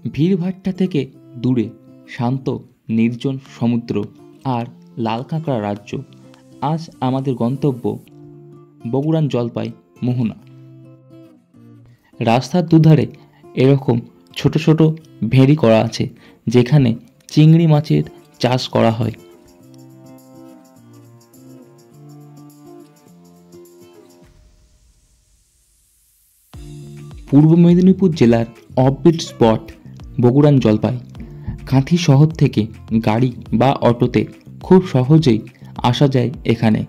ভিড়ভাট্টা থেকে দূরে শান্ত নির্জন সমুদ্র আর লাল কাঁকড়া রাজ্য। আজ আমাদের গন্তব্য বগুড়ান জলপাই মোহনা। রাস্তার দুধারে এরকম ছোট ছোট ভেড়ি করা আছে, যেখানে চিংড়ি মাছের চাষ করা হয়। পূর্ব মেদিনীপুর জেলার অফবিট স্পট বগুড়ান জলপাই। কাঁথি শহর থেকে গাড়ি বা অটোতে খুব সহজেই আসা যায় এখানে।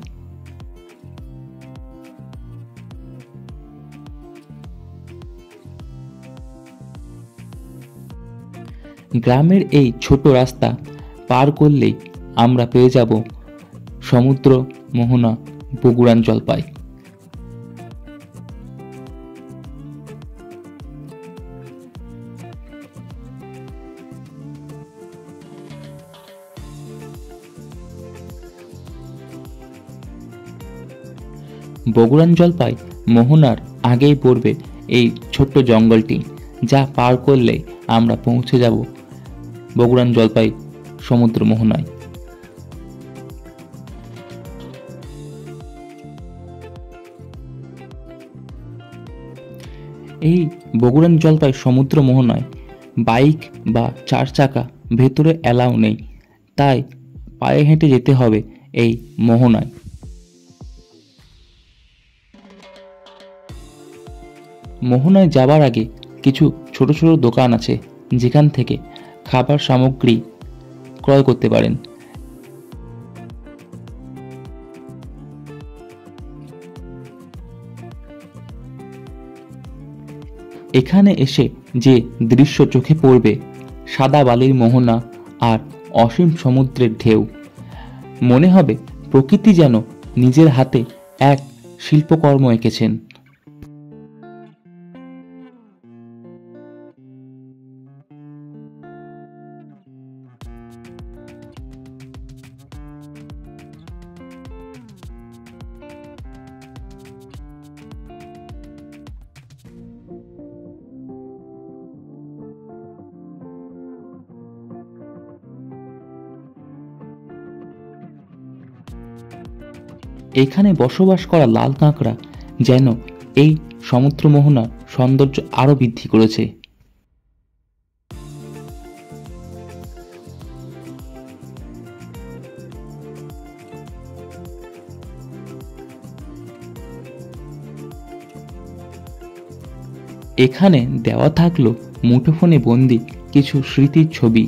গ্রামের এই ছোট রাস্তা পার করলেই আমরা পেয়ে যাব সমুদ্র মোহনা বগুড়ান জলপাই। বগুড়ান জলপাই মোহনার আগেই পড়বে এই ছোট্ট জঙ্গলটি, যা পার করলে আমরা পৌঁছে যাব বগুড়ান জলপাই সমুদ্র মোহনায়। এই বগুড়ান জলপাই সমুদ্র মোহনায় বাইক বা 4 চাকা ভেতরে অ্যালাউ নেই, তাই পায়ে হেঁটে যেতে হবে এই মোহনায়। মোহনায় যাবার আগে কিছু ছোট ছোট দোকান আছে, যেখান থেকে খাবার সামগ্রী ক্রয় করতে পারেন। এখানে এসে যে দৃশ্য চোখে পড়বে, সাদা বালির মোহনা আর অসীম সমুদ্রের ঢেউ, মনে হবে প্রকৃতি যেন নিজের হাতে এক শিল্পকর্ম এঁকেছেন। এখানে বসবাস করা লাল কাঁকড়া যেন এই সমুদ্র মোহনার সৌন্দর্য আরো বৃদ্ধি করেছে। এখানে দেওয়া থাকলো মুঠোফোনে বন্দি কিছু স্মৃতির ছবি।